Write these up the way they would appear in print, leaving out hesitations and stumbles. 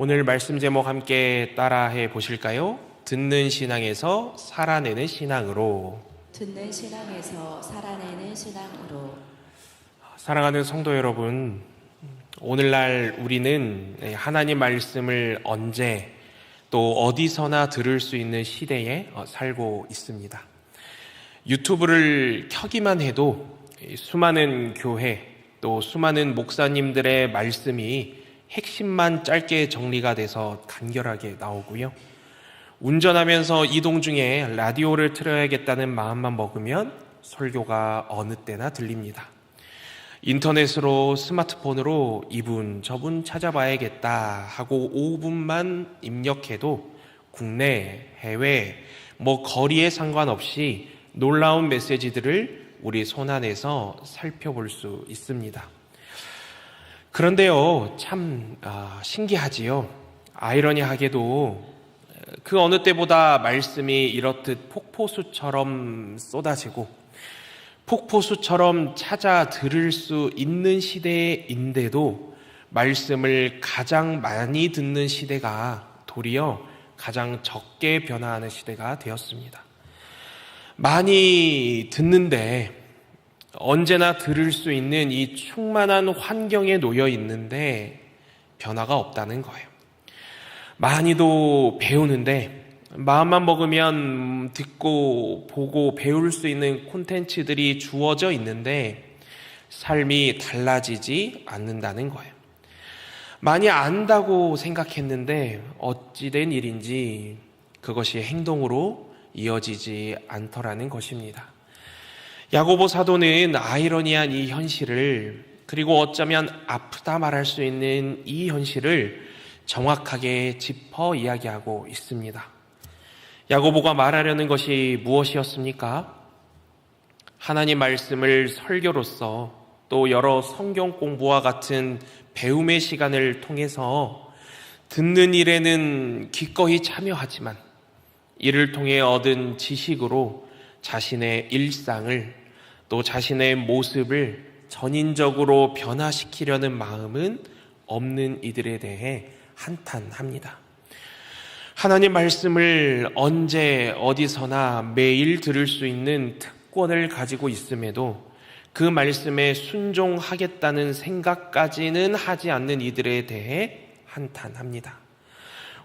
오늘 말씀 제목 함께 따라해 보실까요? 듣는 신앙에서 살아내는 신앙으로. 듣는 신앙에서 살아내는 신앙으로. 사랑하는 성도 여러분, 오늘날 우리는 하나님 말씀을 언제 또 어디서나 들을 수 있는 시대에 살고 있습니다. 유튜브를 켜기만 해도 수많은 교회 또 수많은 목사님들의 말씀이 핵심만 짧게 정리가 돼서 간결하게 나오고요. 운전하면서 이동 중에 라디오를 틀어야겠다는 마음만 먹으면 설교가 어느 때나 들립니다. 인터넷으로 스마트폰으로 이분 저분 찾아봐야겠다 하고 5분만 입력해도 국내, 해외, 거리에 상관없이 놀라운 메시지들을 우리 손안에서 살펴볼 수 있습니다. 그런데요, 참 신기하지요. 아이러니하게도 그 어느 때보다 말씀이 이렇듯 폭포수처럼 쏟아지고 폭포수처럼 찾아 들을 수 있는 시대인데도 말씀을 가장 많이 듣는 시대가 도리어 가장 적게 변화하는 시대가 되었습니다. 많이 듣는데 언제나 들을 수 있는 이 충만한 환경에 놓여 있는데 변화가 없다는 거예요. 많이도 배우는데 마음만 먹으면 듣고 보고 배울 수 있는 콘텐츠들이 주어져 있는데 삶이 달라지지 않는다는 거예요. 많이 안다고 생각했는데 어찌된 일인지 그것이 행동으로 이어지지 않더라는 것입니다. 야고보 사도는 아이러니한 이 현실을, 그리고 어쩌면 아프다 말할 수 있는 이 현실을 정확하게 짚어 이야기하고 있습니다. 야고보가 말하려는 것이 무엇이었습니까? 하나님 말씀을 설교로서 또 여러 성경 공부와 같은 배움의 시간을 통해서 듣는 일에는 기꺼이 참여하지만 이를 통해 얻은 지식으로 자신의 일상을 또 자신의 모습을 전인적으로 변화시키려는 마음은 없는 이들에 대해 한탄합니다. 하나님 말씀을 언제 어디서나 매일 들을 수 있는 특권을 가지고 있음에도 그 말씀에 순종하겠다는 생각까지는 하지 않는 이들에 대해 한탄합니다.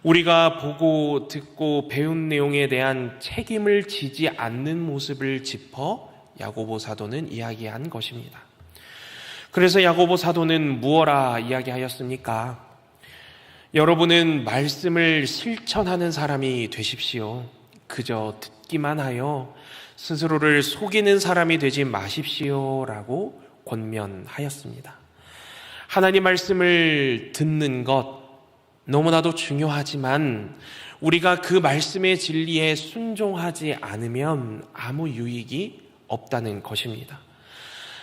우리가 보고 듣고 배운 내용에 대한 책임을 지지 않는 모습을 짚어 야고보 사도는 이야기한 것입니다. 그래서 야고보 사도는 무엇라 이야기하였습니까? 여러분은 말씀을 실천하는 사람이 되십시오. 그저 듣기만 하여 스스로를 속이는 사람이 되지 마십시오라고 권면하였습니다. 하나님 말씀을 듣는 것 너무나도 중요하지만 우리가 그 말씀의 진리에 순종하지 않으면 아무 유익이 없다는 것입니다.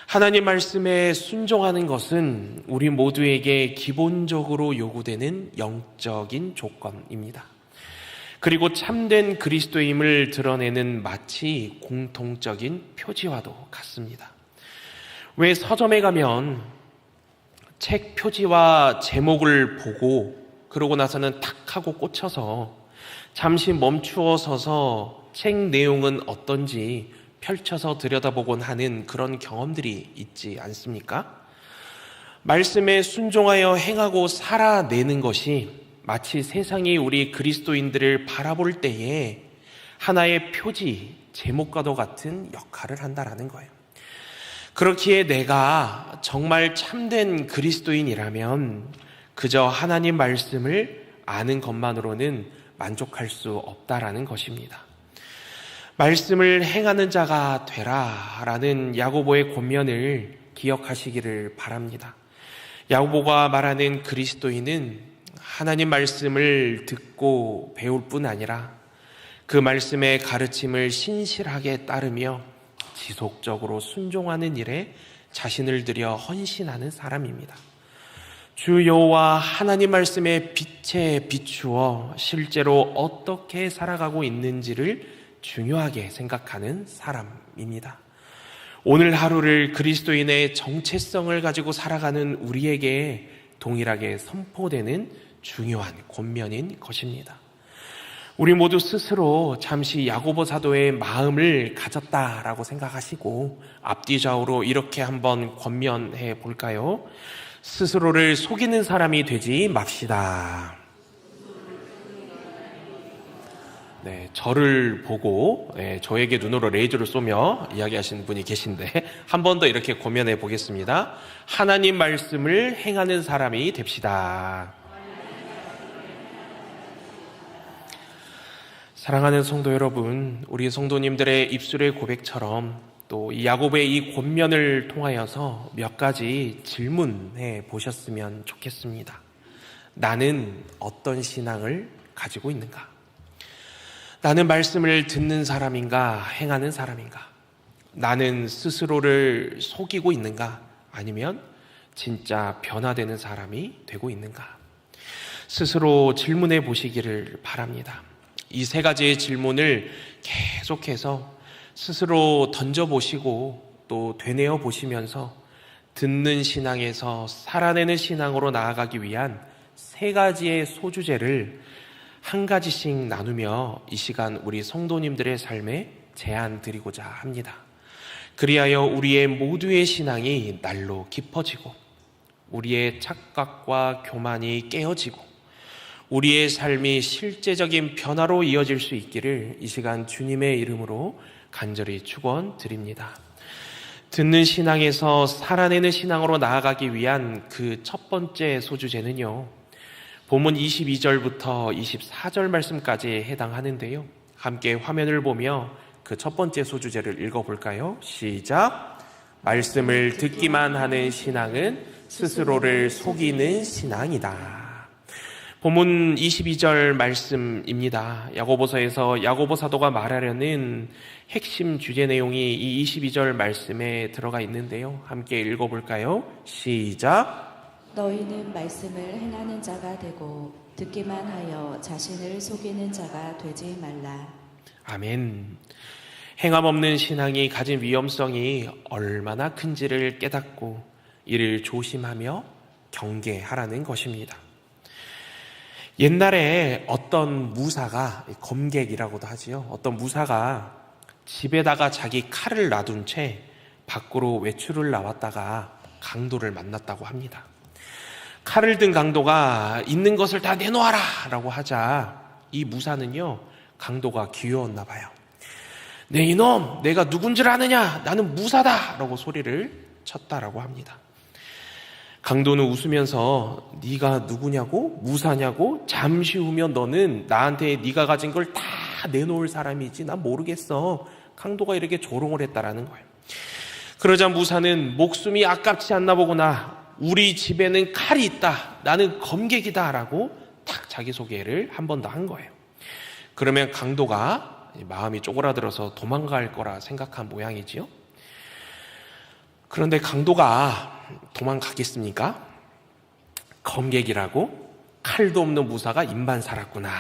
하나님 말씀에 순종하는 것은 우리 모두에게 기본적으로 요구되는 영적인 조건입니다. 그리고 참된 그리스도임을 드러내는 마치 공통적인 표지와도 같습니다. 왜 서점에 가면 책 표지와 제목을 보고 그러고 나서는 탁 하고 꽂혀서 잠시 멈추어 서서 책 내용은 어떤지 펼쳐서 들여다보곤 하는 그런 경험들이 있지 않습니까? 말씀에 순종하여 행하고 살아내는 것이 마치 세상이 우리 그리스도인들을 바라볼 때에 하나의 표지, 제목과도 같은 역할을 한다라는 거예요. 그렇기에 내가 정말 참된 그리스도인이라면 그저 하나님 말씀을 아는 것만으로는 만족할 수 없다라는 것입니다. 말씀을 행하는 자가 되라라는 야고보의 권면을 기억하시기를 바랍니다. 야고보가 말하는 그리스도인은 하나님 말씀을 듣고 배울 뿐 아니라 그 말씀의 가르침을 신실하게 따르며 지속적으로 순종하는 일에 자신을 들여 헌신하는 사람입니다. 주 여호와 하나님 말씀의 빛에 비추어 실제로 어떻게 살아가고 있는지를 중요하게 생각하는 사람입니다. 오늘 하루를 그리스도인의 정체성을 가지고 살아가는 우리에게 동일하게 선포되는 중요한 권면인 것입니다. 우리 모두 스스로 잠시 야고보 사도의 마음을 가졌다라고 생각하시고 앞뒤 좌우로 이렇게 한번 권면해 볼까요? 스스로를 속이는 사람이 되지 맙시다. 네, 저를 보고 저에게 눈으로 레이저를 쏘며 이야기하시는 분이 계신데 한 번 더 이렇게 권면해 보겠습니다. 하나님 말씀을 행하는 사람이 됩시다. 사랑하는 성도 여러분, 우리 성도님들의 입술의 고백처럼 또 이 야고보의 이 권면을 통하여서 몇 가지 질문해 보셨으면 좋겠습니다. 나는 어떤 신앙을 가지고 있는가? 나는 말씀을 듣는 사람인가, 행하는 사람인가? 나는 스스로를 속이고 있는가? 아니면 진짜 변화되는 사람이 되고 있는가? 스스로 질문해 보시기를 바랍니다. 이 세 가지의 질문을 계속해서 스스로 던져보시고 또 되뇌어 보시면서 듣는 신앙에서 살아내는 신앙으로 나아가기 위한 세 가지의 소주제를 한 가지씩 나누며 이 시간 우리 성도님들의 삶에 제안 드리고자 합니다. 그리하여 우리의 모두의 신앙이 날로 깊어지고 우리의 착각과 교만이 깨어지고 우리의 삶이 실제적인 변화로 이어질 수 있기를 이 시간 주님의 이름으로 간절히 축원드립니다. 듣는 신앙에서 살아내는 신앙으로 나아가기 위한 그 첫 번째 소주제는요, 본문 22절부터 24절 말씀까지 해당하는데요. 함께 화면을 보며 그 첫 번째 소주제를 읽어볼까요? 시작! 말씀을 듣기만 하는 신앙은 스스로를 속이는 신앙이다. 본문 22절 말씀입니다. 야고보서에서 야고보 사도가 말하려는 핵심 주제 내용이 이 22절 말씀에 들어가 있는데요. 함께 읽어볼까요? 시작! 너희는 말씀을 행하는 자가 되고 듣기만 하여 자신을 속이는 자가 되지 말라. 아멘. 행함 없는 신앙이 가진 위험성이 얼마나 큰지를 깨닫고 이를 조심하며 경계하라는 것입니다. 옛날에 어떤 무사가, 검객이라고도 하지요. 어떤 무사가 집에다가 자기 칼을 놔둔 채 밖으로 외출을 나왔다가 강도를 만났다고 합니다. 칼을 든 강도가 있는 것을 다 내놓아라 라고 하자 이 무사는요, 강도가 귀여웠나 봐요. 네 이놈, 내가 누군 줄 아느냐? 나는 무사다 라고 소리를 쳤다라고 합니다. 강도는 웃으면서 네가 누구냐고? 무사냐고? 잠시 후면 너는 나한테 네가 가진 걸 다 내놓을 사람이지 난 모르겠어. 강도가 이렇게 조롱을 했다라는 거예요. 그러자 무사는 목숨이 아깝지 않나 보구나. 우리 집에는 칼이 있다. 나는 검객이다 라고 탁 자기소개를 한 번 더 한 거예요. 그러면 강도가 마음이 쪼그라들어서 도망갈 거라 생각한 모양이지요. 그런데 강도가 도망가겠습니까? 검객이라고? 칼도 없는 무사가 입만 살았구나.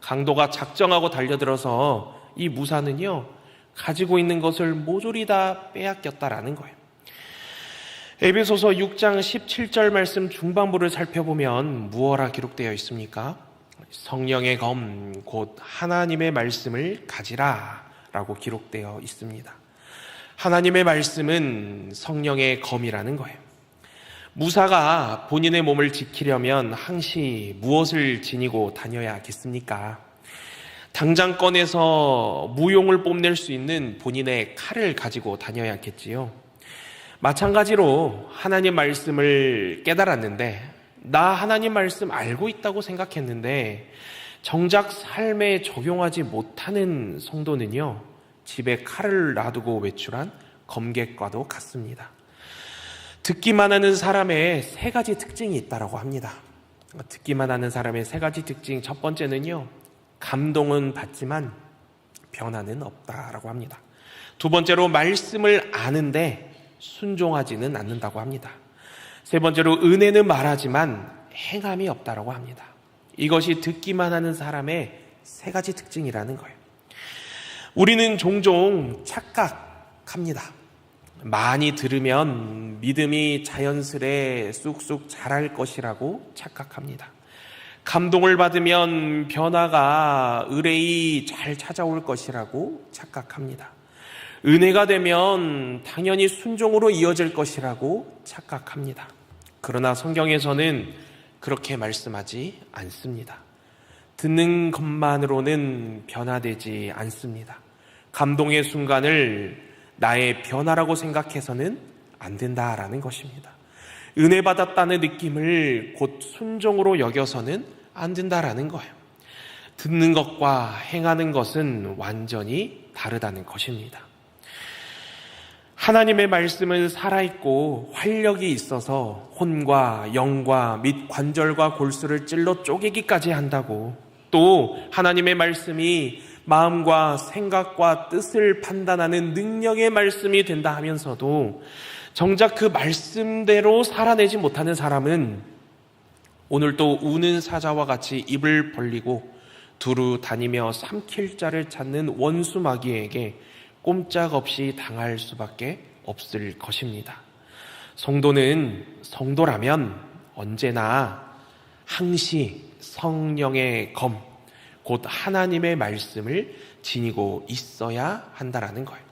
강도가 작정하고 달려들어서 이 무사는요, 가지고 있는 것을 모조리 다 빼앗겼다라는 거예요. 에베소서 6장 17절 말씀 중반부를 살펴보면 무엇라 기록되어 있습니까? 성령의 검, 곧 하나님의 말씀을 가지라 라고 기록되어 있습니다. 하나님의 말씀은 성령의 검이라는 거예요. 무사가 본인의 몸을 지키려면 항시 무엇을 지니고 다녀야겠습니까? 당장 꺼내서 무용을 뽐낼 수 있는 본인의 칼을 가지고 다녀야겠지요. 마찬가지로 하나님 말씀을 깨달았는데 나 하나님 말씀 알고 있다고 생각했는데 정작 삶에 적용하지 못하는 성도는요, 집에 칼을 놔두고 외출한 검객과도 같습니다. 듣기만 하는 사람의 세 가지 특징이 있다고 합니다. 듣기만 하는 사람의 세 가지 특징, 첫 번째는요, 감동은 받지만 변화는 없다라고 합니다. 두 번째로 말씀을 아는데 순종하지는 않는다고 합니다. 세 번째로 은혜는 말하지만 행함이 없다라고 합니다. 이것이 듣기만 하는 사람의 세 가지 특징이라는 거예요. 우리는 종종 착각합니다. 많이 들으면 믿음이 자연스레 쑥쑥 자랄 것이라고 착각합니다. 감동을 받으면 변화가 의뢰이 잘 찾아올 것이라고 착각합니다. 은혜가 되면 당연히 순종으로 이어질 것이라고 착각합니다. 그러나 성경에서는 그렇게 말씀하지 않습니다. 듣는 것만으로는 변화되지 않습니다. 감동의 순간을 나의 변화라고 생각해서는 안 된다라는 것입니다. 은혜 받았다는 느낌을 곧 순종으로 여겨서는 안 된다라는 거예요. 듣는 것과 행하는 것은 완전히 다르다는 것입니다. 하나님의 말씀은 살아있고 활력이 있어서 혼과 영과 및 관절과 골수를 찔러 쪼개기까지 한다고, 또 하나님의 말씀이 마음과 생각과 뜻을 판단하는 능력의 말씀이 된다 하면서도 정작 그 말씀대로 살아내지 못하는 사람은 오늘도 우는 사자와 같이 입을 벌리고 두루 다니며 삼킬 자를 찾는 원수 마귀에게 꼼짝없이 당할 수밖에 없을 것입니다. 성도는 성도라면 언제나 항시 성령의 검, 곧 하나님의 말씀을 지니고 있어야 한다라는 거예요.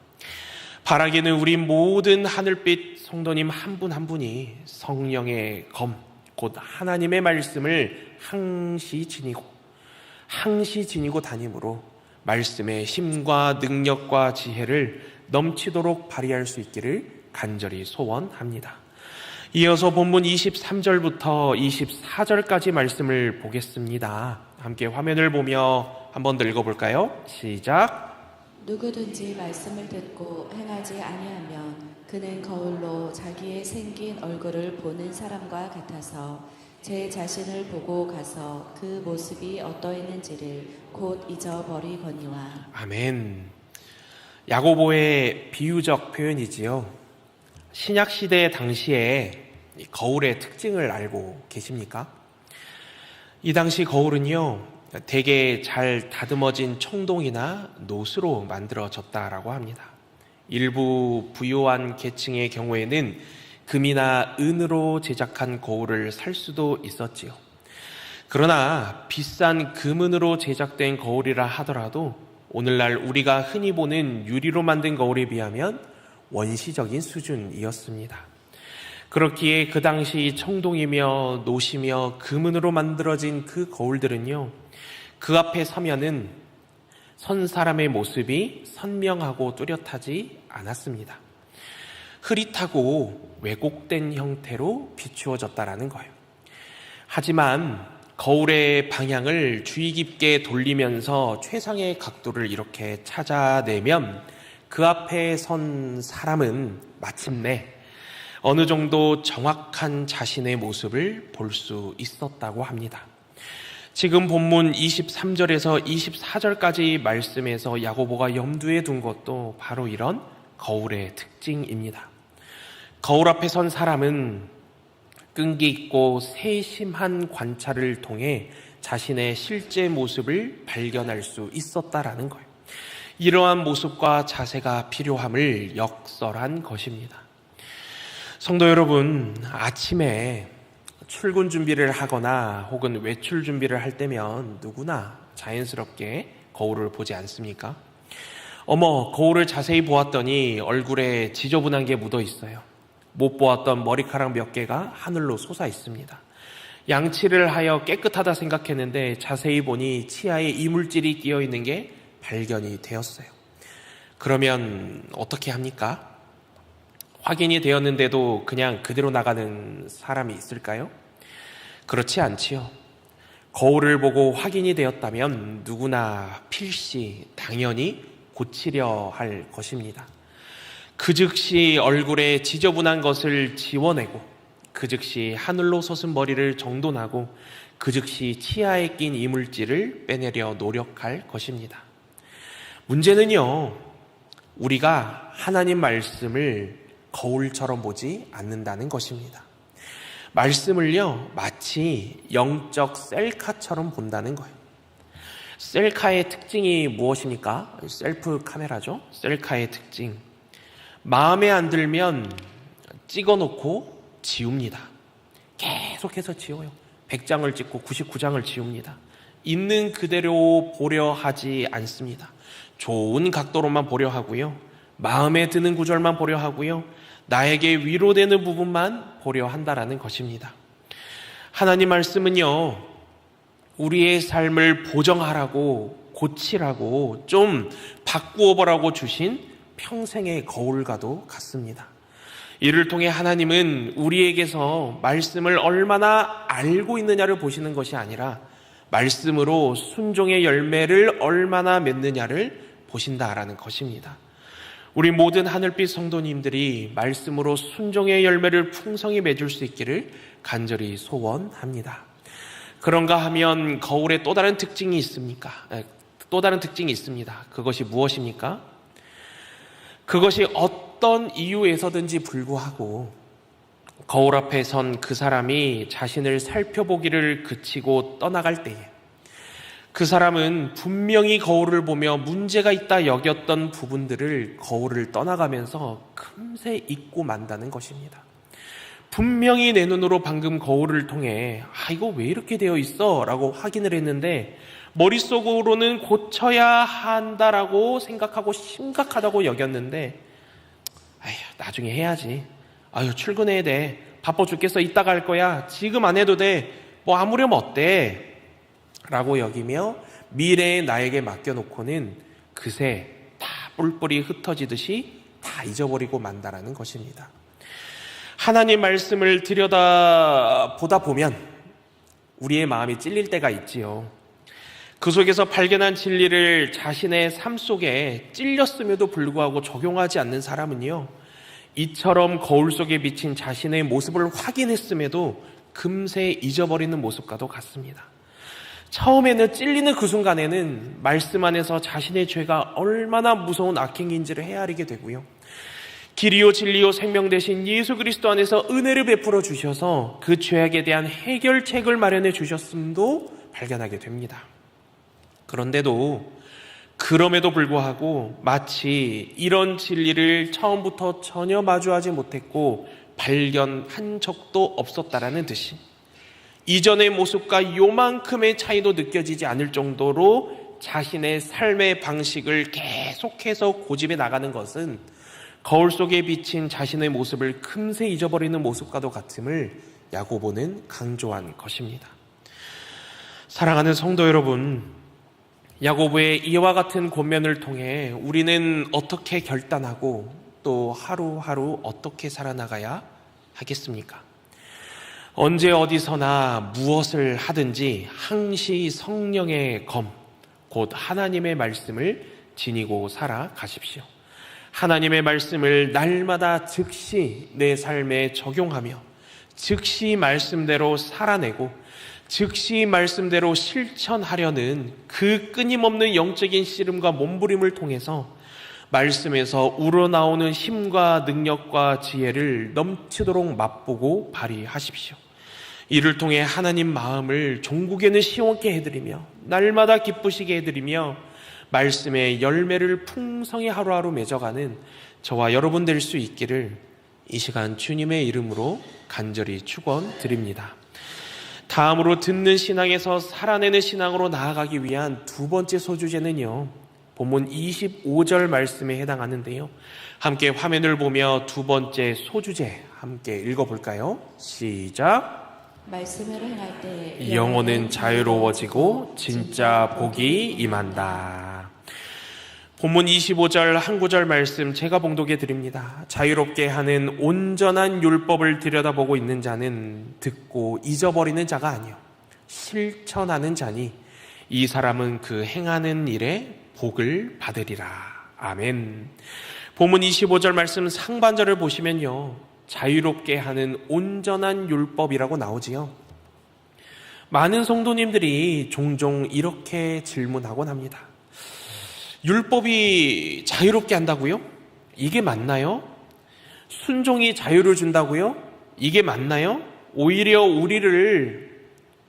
바라기는 우리 모든 하늘빛 성도님 한 분 한 분이 성령의 검, 곧 하나님의 말씀을 항시 지니고 다님으로 말씀의 힘과 능력과 지혜를 넘치도록 발휘할 수 있기를 간절히 소원합니다. 이어서 본문 23절부터 24절까지 말씀을 보겠습니다. 함께 화면을 보며 한번 더 읽어볼까요? 시작. 누구든지 말씀을 듣고 행하지 아니하면 그는 거울로 자기의 생긴 얼굴을 보는 사람과 같아서 제 자신을 보고 가서 그 모습이 어떠했는지를 곧 잊어버리거니와. 아멘. 야고보의 비유적 표현이지요. 신약시대 당시에 거울의 특징을 알고 계십니까? 이 당시 거울은요, 되게 잘 다듬어진 청동이나 노수로 만들어졌다라고 합니다. 일부 부유한 계층의 경우에는 금이나 은으로 제작한 거울을 살 수도 있었지요. 그러나 비싼 금은으로 제작된 거울이라 하더라도 오늘날 우리가 흔히 보는 유리로 만든 거울에 비하면 원시적인 수준이었습니다. 그렇기에 그 당시 청동이며 노시며 금은으로 만들어진 그 거울들은요, 그 앞에 서면은 선 사람의 모습이 선명하고 뚜렷하지 않았습니다. 흐릿하고 왜곡된 형태로 비추어졌다라는 거예요. 하지만 거울의 방향을 주의 깊게 돌리면서 최상의 각도를 이렇게 찾아내면 그 앞에 선 사람은 마침내 어느 정도 정확한 자신의 모습을 볼 수 있었다고 합니다. 지금 본문 23절에서 24절까지 말씀에서 야고보가 염두에 둔 것도 바로 이런 거울의 특징입니다. 거울 앞에 선 사람은 끈기 있고 세심한 관찰을 통해 자신의 실제 모습을 발견할 수 있었다라는 거예요. 이러한 모습과 자세가 필요함을 역설한 것입니다. 성도 여러분, 아침에 출근 준비를 하거나 혹은 외출 준비를 할 때면 누구나 자연스럽게 거울을 보지 않습니까? 어머, 거울을 자세히 보았더니 얼굴에 지저분한 게 묻어 있어요. 못 보았던 머리카락 몇 개가 하늘로 솟아 있습니다. 양치를 하여 깨끗하다 생각했는데 자세히 보니 치아에 이물질이 끼어 있는 게 발견이 되었어요. 그러면 어떻게 합니까? 확인이 되었는데도 그냥 그대로 나가는 사람이 있을까요? 그렇지 않지요. 거울을 보고 확인이 되었다면 누구나 필시 당연히 고치려 할 것입니다. 그 즉시 얼굴에 지저분한 것을 지워내고, 그 즉시 하늘로 솟은 머리를 정돈하고, 그 즉시 치아에 낀 이물질을 빼내려 노력할 것입니다. 문제는요, 우리가 하나님 말씀을 거울처럼 보지 않는다는 것입니다. 말씀을요, 마치 영적 셀카처럼 본다는 거예요. 셀카의 특징이 무엇입니까? 셀프 카메라죠. 셀카의 특징. 마음에 안 들면 찍어놓고 지웁니다. 계속해서 지워요. 100장을 찍고 99장을 지웁니다. 있는 그대로 보려 하지 않습니다. 좋은 각도로만 보려 하고요. 마음에 드는 구절만 보려 하고요. 나에게 위로되는 부분만 보려 한다라는 것입니다. 하나님 말씀은요, 우리의 삶을 보정하라고, 고치라고, 좀 바꾸어 보라고 주신 평생의 거울과도 같습니다. 이를 통해 하나님은 우리에게서 말씀을 얼마나 알고 있느냐를 보시는 것이 아니라 말씀으로 순종의 열매를 얼마나 맺느냐를 보신다라는 것입니다. 우리 모든 하늘빛 성도님들이 말씀으로 순종의 열매를 풍성히 맺을 수 있기를 간절히 소원합니다. 그런가 하면 거울에 또 다른 특징이 있습니까? 또 다른 특징이 있습니다. 그것이 무엇입니까? 그것이 어떤 이유에서든지 불구하고 거울 앞에 선 그 사람이 자신을 살펴보기를 그치고 떠나갈 때에 그 사람은 분명히 거울을 보며 문제가 있다 여겼던 부분들을 거울을 떠나가면서 금세 잊고 만다는 것입니다. 분명히 내 눈으로 방금 거울을 통해 이거 왜 이렇게 되어 있어? 라고 확인을 했는데 머릿속으로는 고쳐야 한다라고 생각하고 심각하다고 여겼는데 나중에 해야지. 출근해야 돼. 바빠 죽겠어. 이따가 할 거야. 지금 안 해도 돼. 뭐 아무렴 어때? 라고 여기며 미래에 나에게 맡겨놓고는 그새 다 뿔뿔이 흩어지듯이 다 잊어버리고 만다라는 것입니다. 하나님 말씀을 들여다보다 보면 우리의 마음이 찔릴 때가 있지요. 그 속에서 발견한 진리를 자신의 삶 속에 찔렸음에도 불구하고 적용하지 않는 사람은요, 이처럼 거울 속에 비친 자신의 모습을 확인했음에도 금세 잊어버리는 모습과도 같습니다. 처음에는 찔리는 그 순간에는 말씀 안에서 자신의 죄가 얼마나 무서운 악행인지를 헤아리게 되고요. 길이요 진리요 생명 되신 예수 그리스도 안에서 은혜를 베풀어 주셔서 그 죄악에 대한 해결책을 마련해 주셨음도 발견하게 됩니다. 그럼에도 불구하고 마치 이런 진리를 처음부터 전혀 마주하지 못했고 발견한 적도 없었다라는 듯이 이전의 모습과 요만큼의 차이도 느껴지지 않을 정도로 자신의 삶의 방식을 계속해서 고집해 나가는 것은 거울 속에 비친 자신의 모습을 금세 잊어버리는 모습과도 같음을 야고보는 강조한 것입니다. 사랑하는 성도 여러분, 야고보의 이와 같은 권면을 통해 우리는 어떻게 결단하고 또 하루하루 어떻게 살아나가야 하겠습니까? 언제 어디서나 무엇을 하든지 항시 성령의 검, 곧 하나님의 말씀을 지니고 살아가십시오. 하나님의 말씀을 날마다 즉시 내 삶에 적용하며 즉시 말씀대로 살아내고 즉시 말씀대로 실천하려는 그 끊임없는 영적인 씨름과 몸부림을 통해서 말씀에서 우러나오는 힘과 능력과 지혜를 넘치도록 맛보고 발휘하십시오. 이를 통해 하나님 마음을 종국에는 시원케 해드리며 날마다 기쁘시게 해드리며 말씀의 열매를 풍성히 하루하루 맺어가는 저와 여러분 될 수 있기를 이 시간 주님의 이름으로 간절히 축원드립니다. 다음으로 듣는 신앙에서 살아내는 신앙으로 나아가기 위한 두 번째 소주제는요, 본문 25절 말씀에 해당하는데요. 함께 화면을 보며 두 번째 소주제 함께 읽어볼까요? 시작. 말씀을 행할 때 영혼은 자유로워지고 진짜 복이 임한다. 본문 25절 한 구절 말씀 제가 봉독해 드립니다. 자유롭게 하는 온전한 율법을 들여다보고 있는 자는 듣고 잊어버리는 자가 아니요 실천하는 자니 이 사람은 그 행하는 일에 복을 받으리라. 아멘. 본문 25절 말씀 상반절을 보시면요, 자유롭게 하는 온전한 율법이라고 나오지요. 많은 성도님들이 종종 이렇게 질문하곤 합니다. 율법이 자유롭게 한다고요? 이게 맞나요? 순종이 자유를 준다고요? 이게 맞나요? 오히려 우리를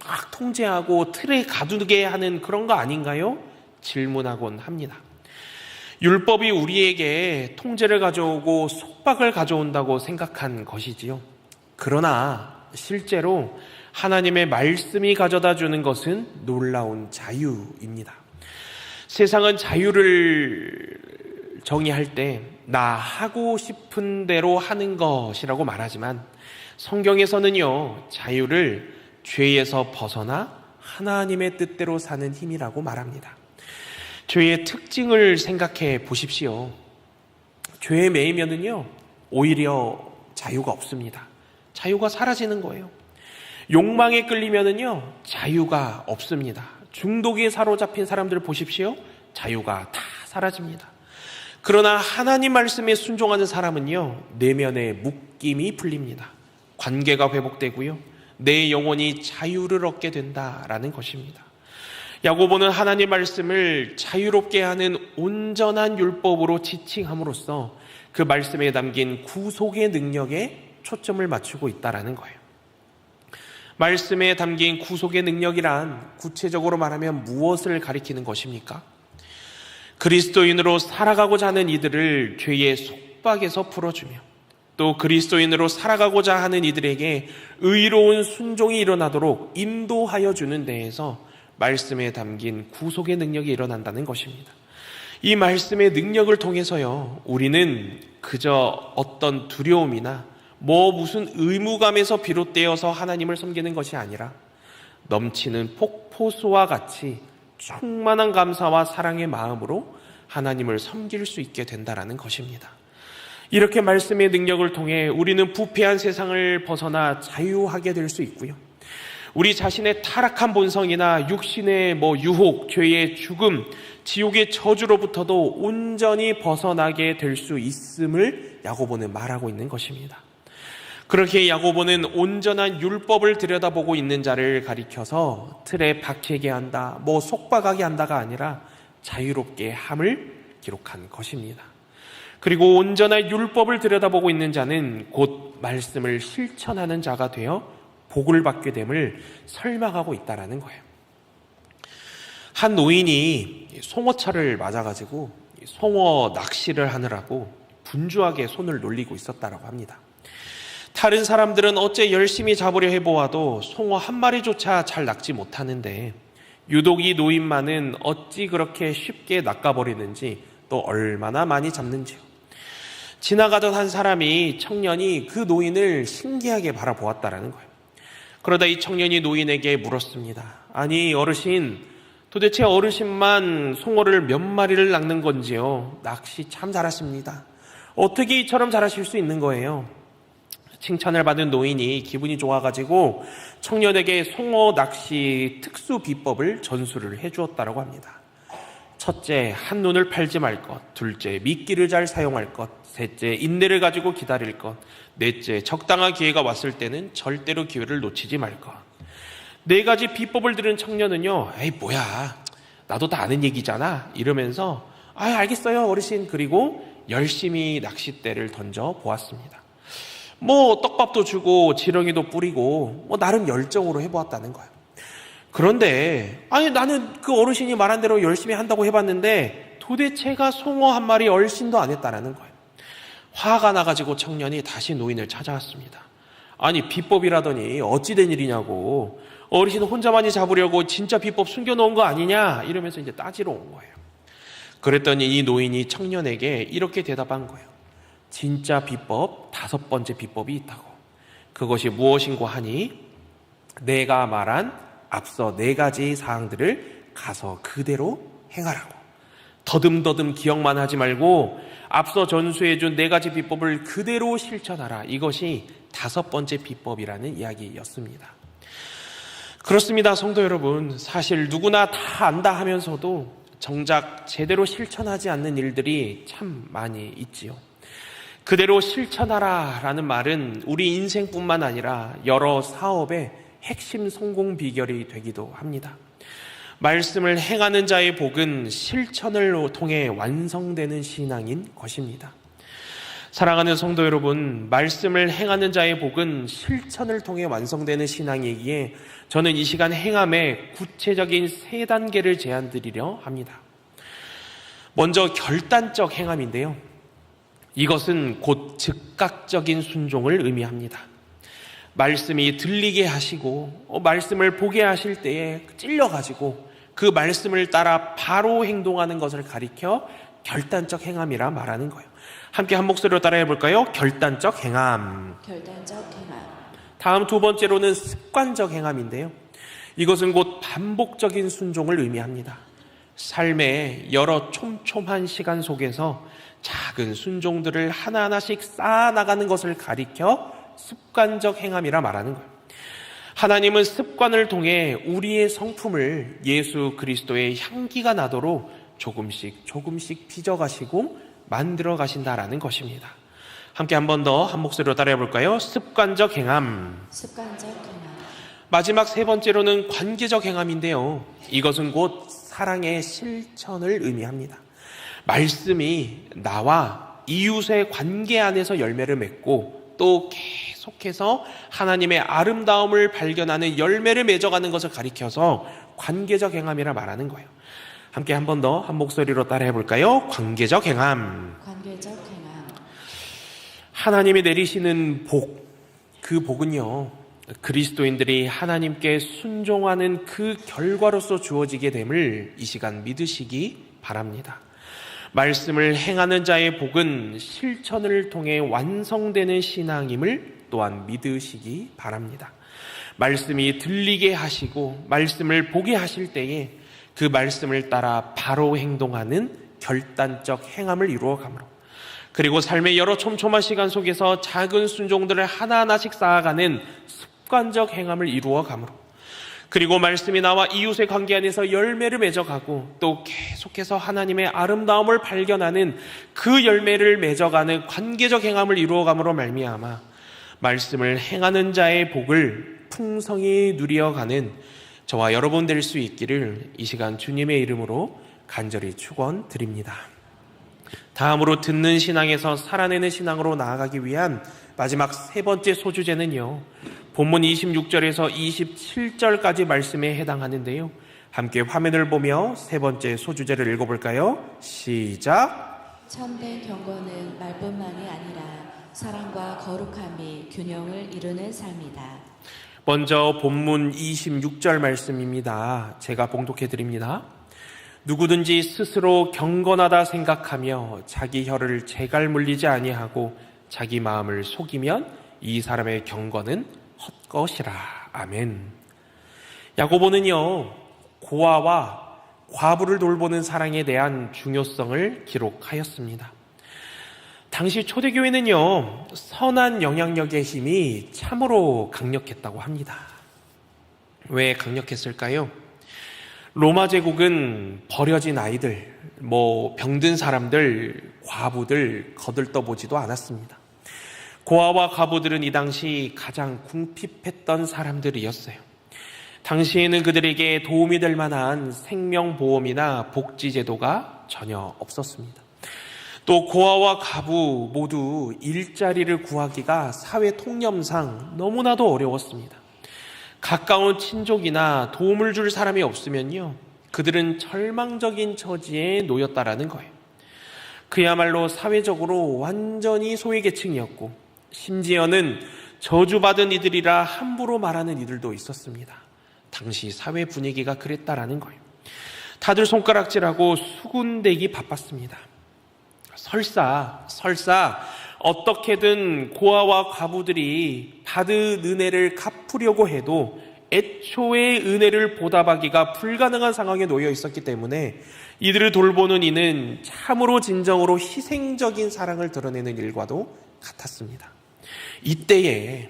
막 통제하고 틀에 가두게 하는 그런 거 아닌가요? 질문하곤 합니다. 율법이 우리에게 통제를 가져오고 속박을 가져온다고 생각한 것이지요. 그러나 실제로 하나님의 말씀이 가져다 주는 것은 놀라운 자유입니다. 세상은 자유를 정의할 때 나 하고 싶은 대로 하는 것이라고 말하지만 성경에서는요, 자유를 죄에서 벗어나 하나님의 뜻대로 사는 힘이라고 말합니다. 죄의 특징을 생각해 보십시오. 죄에 매이면은요, 오히려 자유가 없습니다. 자유가 사라지는 거예요. 욕망에 끌리면은요, 자유가 없습니다. 중독에 사로잡힌 사람들 보십시오. 자유가 다 사라집니다. 그러나 하나님 말씀에 순종하는 사람은요, 내면의 묶임이 풀립니다. 관계가 회복되고요, 내 영혼이 자유를 얻게 된다라는 것입니다. 야고보는 하나님 말씀을 자유롭게 하는 온전한 율법으로 지칭함으로써 그 말씀에 담긴 구속의 능력에 초점을 맞추고 있다라는 거예요. 말씀에 담긴 구속의 능력이란 구체적으로 말하면 무엇을 가리키는 것입니까? 그리스도인으로 살아가고자 하는 이들을 죄의 속박에서 풀어주며 또 그리스도인으로 살아가고자 하는 이들에게 의로운 순종이 일어나도록 인도하여 주는 데에서 말씀에 담긴 구속의 능력이 일어난다는 것입니다. 이 말씀의 능력을 통해서요, 우리는 그저 어떤 두려움이나 무슨 의무감에서 비롯되어서 하나님을 섬기는 것이 아니라 넘치는 폭포수와 같이 충만한 감사와 사랑의 마음으로 하나님을 섬길 수 있게 된다라는 것입니다. 이렇게 말씀의 능력을 통해 우리는 부패한 세상을 벗어나 자유하게 될 수 있고요, 우리 자신의 타락한 본성이나 육신의 유혹, 죄의 죽음, 지옥의 저주로부터도 온전히 벗어나게 될 수 있음을 야고보는 말하고 있는 것입니다. 그렇게 야고보는 온전한 율법을 들여다보고 있는 자를 가리켜서 틀에 박히게 한다, 속박하게 한다가 아니라 자유롭게 함을 기록한 것입니다. 그리고 온전한 율법을 들여다보고 있는 자는 곧 말씀을 실천하는 자가 되어 복을 받게 됨을 설명하고 있다는 거예요. 한 노인이 송어철을 맞아가지고 송어 낚시를 하느라고 분주하게 손을 놀리고 있었다고 합니다. 다른 사람들은 어째 열심히 잡으려 해보아도 송어 한 마리조차 잘 낚지 못하는데 유독 이 노인만은 어찌 그렇게 쉽게 낚아버리는지 또 얼마나 많이 잡는지요. 지나가던 한 청년이 그 노인을 신기하게 바라보았다라는 거예요. 그러다 이 청년이 노인에게 물었습니다. 아니 어르신, 도대체 어르신만 송어를 몇 마리를 낚는 건지요? 낚시 참 잘하십니다. 어떻게 이처럼 잘하실 수 있는 거예요? 칭찬을 받은 노인이 기분이 좋아가지고 청년에게 송어 낚시 특수 비법을 전수를 해주었다고 합니다. 첫째, 한눈을 팔지 말 것. 둘째, 미끼를 잘 사용할 것. 셋째, 인내를 가지고 기다릴 것. 넷째, 적당한 기회가 왔을 때는 절대로 기회를 놓치지 말 것. 4가지 비법을 들은 청년은요, 에이 뭐야, 나도 다 아는 얘기잖아 이러면서 알겠어요 어르신, 그리고 열심히 낚싯대를 던져 보았습니다. 떡밥도 주고 지렁이도 뿌리고 나름 열정으로 해보았다는 거예요. 그런데 나는 그 어르신이 말한 대로 열심히 한다고 해봤는데 도대체가 송어 한 마리 얼씬도 안 했다는 거예요. 화가 나가지고 청년이 다시 노인을 찾아왔습니다. 비법이라더니 어찌 된 일이냐고, 어르신 혼자만이 잡으려고 진짜 비법 숨겨놓은 거 아니냐 이러면서 이제 따지러 온 거예요. 그랬더니 이 노인이 청년에게 이렇게 대답한 거예요. 진짜 비법 5번째 비법이 있다고. 그것이 무엇인고 하니 내가 말한 앞서 4가지 사항들을 가서 그대로 행하라고. 더듬더듬 기억만 하지 말고 앞서 전수해준 4가지 비법을 그대로 실천하라. 이것이 5번째 비법이라는 이야기였습니다. 그렇습니다, 성도 여러분. 사실 누구나 다 안다 하면서도 정작 제대로 실천하지 않는 일들이 참 많이 있지요. 그대로 실천하라 라는 말은 우리 인생뿐만 아니라 여러 사업의 핵심 성공 비결이 되기도 합니다. 말씀을 행하는 자의 복은 실천을 통해 완성되는 신앙인 것입니다. 사랑하는 성도 여러분, 말씀을 행하는 자의 복은 실천을 통해 완성되는 신앙이기에 저는 이 시간 행함의 구체적인 3단계를 제안드리려 합니다. 먼저 결단적 행함인데요, 이것은 곧 즉각적인 순종을 의미합니다. 말씀이 들리게 하시고 말씀을 보게 하실 때에 찔려가지고 그 말씀을 따라 바로 행동하는 것을 가리켜 결단적 행함이라 말하는 거예요. 함께 한 목소리로 따라해 볼까요? 결단적 행함. 결단적 행함. 다음 두 번째로는 습관적 행함인데요. 이것은 곧 반복적인 순종을 의미합니다. 삶의 여러 촘촘한 시간 속에서 작은 순종들을 하나하나씩 쌓아나가는 것을 가리켜 습관적 행함이라 말하는 거예요. 하나님은 습관을 통해 우리의 성품을 예수 그리스도의 향기가 나도록 조금씩 빚어가시고 만들어 가신다라는 것입니다. 함께 한 번 더 한 목소리로 따라해 볼까요? 습관적 행함. 습관적 행함. 마지막 세 번째로는 관계적 행함인데요. 이것은 곧 사랑의 실천을 의미합니다. 말씀이 나와 이웃의 관계 안에서 열매를 맺고 또 계속해서 하나님의 아름다움을 발견하는 열매를 맺어가는 것을 가리켜서 관계적 행함이라 말하는 거예요. 함께 한 번 더 한 목소리로 따라해 볼까요? 관계적 행함. 관계적 행함. 하나님이 내리시는 복, 그 복은요, 그리스도인들이 하나님께 순종하는 그 결과로서 주어지게 됨을 이 시간 믿으시기 바랍니다. 말씀을 행하는 자의 복은 실천을 통해 완성되는 신앙임을 또한 믿으시기 바랍니다. 말씀이 들리게 하시고 말씀을 보게 하실 때에 그 말씀을 따라 바로 행동하는 결단적 행함을 이루어가므로, 그리고 삶의 여러 촘촘한 시간 속에서 작은 순종들을 하나하나씩 쌓아가는 습관적 행함을 이루어가므로, 그리고 말씀이 나와 이웃의 관계 안에서 열매를 맺어가고 또 계속해서 하나님의 아름다움을 발견하는 그 열매를 맺어가는 관계적 행함을 이루어감으로 말미암아 말씀을 행하는 자의 복을 풍성히 누려가는 저와 여러분 될 수 있기를 이 시간 주님의 이름으로 간절히 축원드립니다. 다음으로 듣는 신앙에서 살아내는 신앙으로 나아가기 위한 마지막 세 번째 소주제는요, 본문 26절에서 27절까지 말씀에 해당하는데요. 함께 화면을 보며 세 번째 소주제를 읽어볼까요? 시작! 참된 경건은 말뿐만이 아니라 사랑과 거룩함이 균형을 이루는 삶이다. 먼저 본문 26절 말씀입니다. 제가 봉독해 드립니다. 누구든지 스스로 경건하다 생각하며 자기 혀를 재갈 물리지 아니하고 자기 마음을 속이면 이 사람의 경건은 헛것이라. 아멘. 야고보는요, 고아와 과부를 돌보는 사랑에 대한 중요성을 기록하였습니다. 당시 초대교회는요, 선한 영향력의 힘이 참으로 강력했다고 합니다. 왜 강력했을까요? 로마 제국은 버려진 아이들, 병든 사람들, 과부들 거들떠보지도 않았습니다. 고아와 과부들은 이 당시 가장 궁핍했던 사람들이었어요. 당시에는 그들에게 도움이 될 만한 생명보험이나 복지제도가 전혀 없었습니다. 또 고아와 과부 모두 일자리를 구하기가 사회 통념상 너무나도 어려웠습니다. 가까운 친족이나 도움을 줄 사람이 없으면요, 그들은 절망적인 처지에 놓였다라는 거예요. 그야말로 사회적으로 완전히 소외계층이었고, 심지어는 저주받은 이들이라 함부로 말하는 이들도 있었습니다. 당시 사회 분위기가 그랬다라는 거예요. 다들 손가락질하고 수군대기 바빴습니다. 설사 어떻게든 고아와 과부들이 받은 은혜를 갚으려고 해도 애초에 은혜를 보답하기가 불가능한 상황에 놓여 있었기 때문에 이들을 돌보는 이는 참으로 진정으로 희생적인 사랑을 드러내는 일과도 같았습니다. 이때에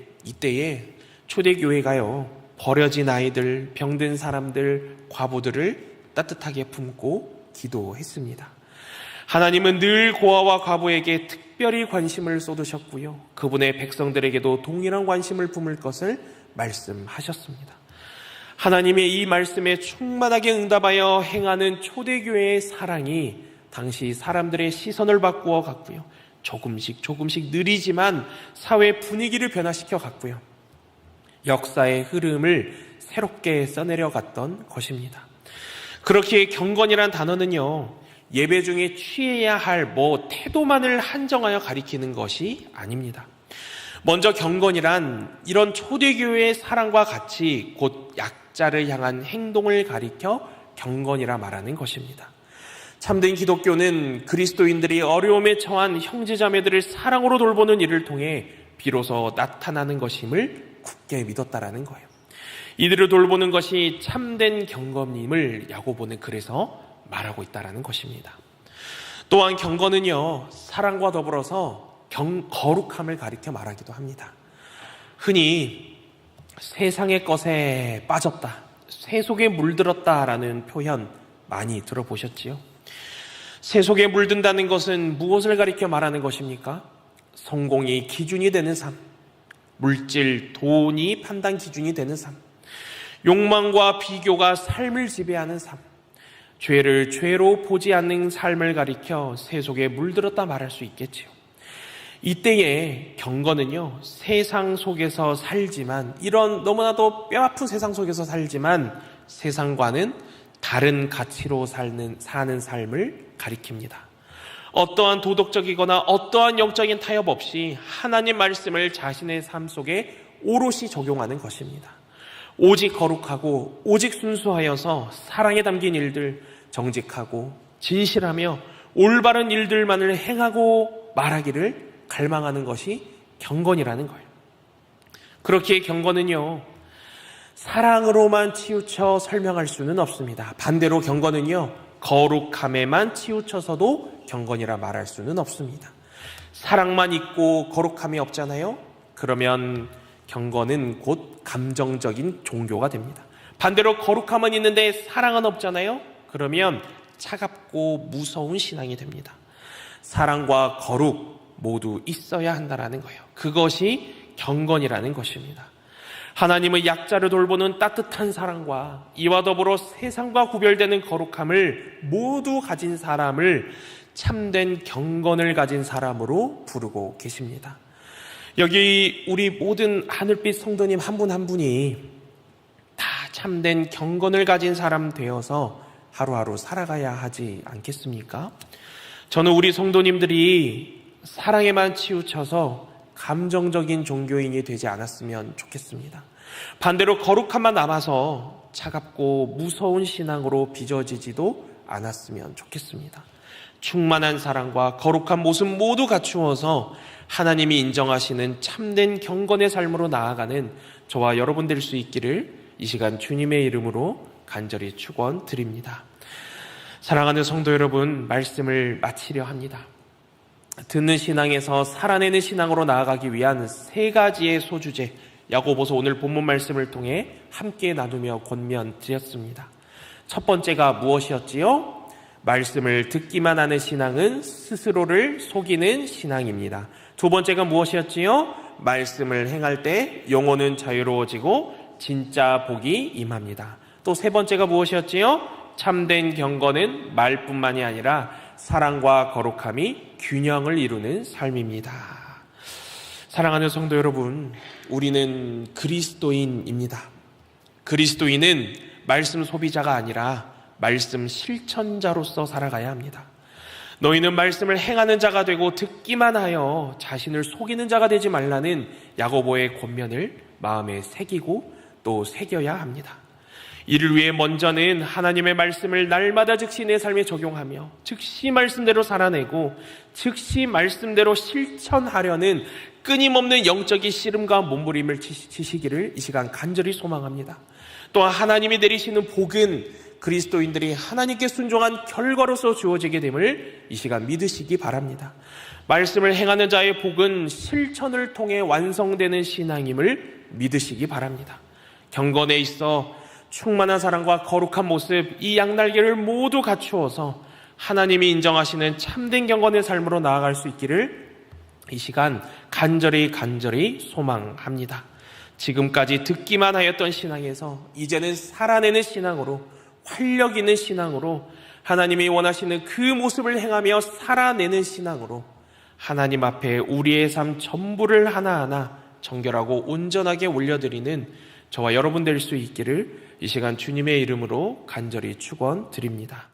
초대교회가요, 버려진 아이들, 병든 사람들, 과부들을 따뜻하게 품고 기도했습니다. 하나님은 늘 고아와 과부에게 특별히 관심을 쏟으셨고요, 그분의 백성들에게도 동일한 관심을 품을 것을 말씀하셨습니다. 하나님의 이 말씀에 충만하게 응답하여 행하는 초대교회의 사랑이 당시 사람들의 시선을 바꾸어 갔고요, 조금씩 느리지만 사회 분위기를 변화시켜 갔고요, 역사의 흐름을 새롭게 써내려 갔던 것입니다. 그렇게 경건이란 단어는요, 예배 중에 취해야 할 태도만을 한정하여 가리키는 것이 아닙니다. 먼저 경건이란 이런 초대교회의 사랑과 같이 곧 약자를 향한 행동을 가리켜 경건이라 말하는 것입니다. 참된 기독교는 그리스도인들이 어려움에 처한 형제자매들을 사랑으로 돌보는 일을 통해 비로소 나타나는 것임을 굳게 믿었다라는 거예요. 이들을 돌보는 것이 참된 경건임을 야고보는 그래서 말하고 있다라는 것입니다. 또한 경건은요, 사랑과 더불어서 거룩함을 가리켜 말하기도 합니다. 흔히 세상의 것에 빠졌다, 새 속에 물들었다라는 표현 많이 들어보셨지요? 새 속에 물든다는 것은 무엇을 가리켜 말하는 것입니까? 성공이 기준이 되는 삶, 물질, 돈이 판단 기준이 되는 삶, 욕망과 비교가 삶을 지배하는 삶, 죄를 죄로 보지 않는 삶을 가리켜 새 속에 물들었다 말할 수 있겠지요. 이때의 경건은요, 세상 속에서 살지만, 이런 너무나도 뼈아픈 세상 속에서 살지만 세상과는 다른 가치로 사는 삶을 가리킵니다. 어떠한 도덕적이거나 어떠한 영적인 타협 없이 하나님 말씀을 자신의 삶 속에 오롯이 적용하는 것입니다. 오직 거룩하고 오직 순수하여서 사랑에 담긴 일들, 정직하고 진실하며 올바른 일들만을 행하고 말하기를 갈망하는 것이 경건이라는 거예요. 그렇기에 경건은요, 사랑으로만 치우쳐 설명할 수는 없습니다. 반대로 경건은요, 거룩함에만 치우쳐서도 경건이라 말할 수는 없습니다. 사랑만 있고 거룩함이 없잖아요? 그러면 경건은 곧 감정적인 종교가 됩니다. 반대로 거룩함은 있는데 사랑은 없잖아요? 그러면 차갑고 무서운 신앙이 됩니다. 사랑과 거룩 모두 있어야 한다는 거예요. 그것이 경건이라는 것입니다. 하나님의 약자를 돌보는 따뜻한 사랑과 이와 더불어 세상과 구별되는 거룩함을 모두 가진 사람을 참된 경건을 가진 사람으로 부르고 계십니다. 여기 우리 모든 하늘빛 성도님 한 분 한 분이 다 참된 경건을 가진 사람 되어서 하루하루 살아가야 하지 않겠습니까? 저는 우리 성도님들이 사랑에만 치우쳐서 감정적인 종교인이 되지 않았으면 좋겠습니다. 반대로 거룩함만 남아서 차갑고 무서운 신앙으로 빚어지지도 않았으면 좋겠습니다. 충만한 사랑과 거룩한 모습 모두 갖추어서 하나님이 인정하시는 참된 경건의 삶으로 나아가는 저와 여러분 될 수 있기를 이 시간 주님의 이름으로 간절히 축원드립니다. 사랑하는 성도 여러분, 말씀을 마치려 합니다. 듣는 신앙에서 살아내는 신앙으로 나아가기 위한 세 가지의 소주제, 야고보서 오늘 본문 말씀을 통해 함께 나누며 권면드렸습니다. 첫 번째가 무엇이었지요? 말씀을 듣기만 하는 신앙은 스스로를 속이는 신앙입니다. 두 번째가 무엇이었지요? 말씀을 행할 때 영혼은 자유로워지고 진짜 복이 임합니다. 또 세 번째가 무엇이었지요? 참된 경건은 말뿐만이 아니라 사랑과 거룩함이 균형을 이루는 삶입니다. 사랑하는 성도 여러분, 우리는 그리스도인입니다. 그리스도인은 말씀 소비자가 아니라 말씀 실천자로서 살아가야 합니다. 너희는 말씀을 행하는 자가 되고 듣기만 하여 자신을 속이는 자가 되지 말라는 야고보의 권면을 마음에 새기고 또 새겨야 합니다. 이를 위해 먼저는 하나님의 말씀을 날마다 즉시 내 삶에 적용하며 즉시 말씀대로 살아내고 즉시 말씀대로 실천하려는 끊임없는 영적인 씨름과 몸부림을 치시기를 이 시간 간절히 소망합니다. 또한 하나님이 내리시는 복은 그리스도인들이 하나님께 순종한 결과로서 주어지게 됨을 이 시간 믿으시기 바랍니다. 말씀을 행하는 자의 복은 실천을 통해 완성되는 신앙임을 믿으시기 바랍니다. 경건에 있어 충만한 사랑과 거룩한 모습, 이 양날개를 모두 갖추어서 하나님이 인정하시는 참된 경건의 삶으로 나아갈 수 있기를 이 시간 간절히 소망합니다. 지금까지 듣기만 하였던 신앙에서 이제는 살아내는 신앙으로, 활력 있는 신앙으로, 하나님이 원하시는 그 모습을 행하며 살아내는 신앙으로 하나님 앞에 우리의 삶 전부를 하나하나 정결하고 온전하게 올려드리는 저와 여러분 될 수 있기를 이 시간 주님의 이름으로 간절히 축원드립니다.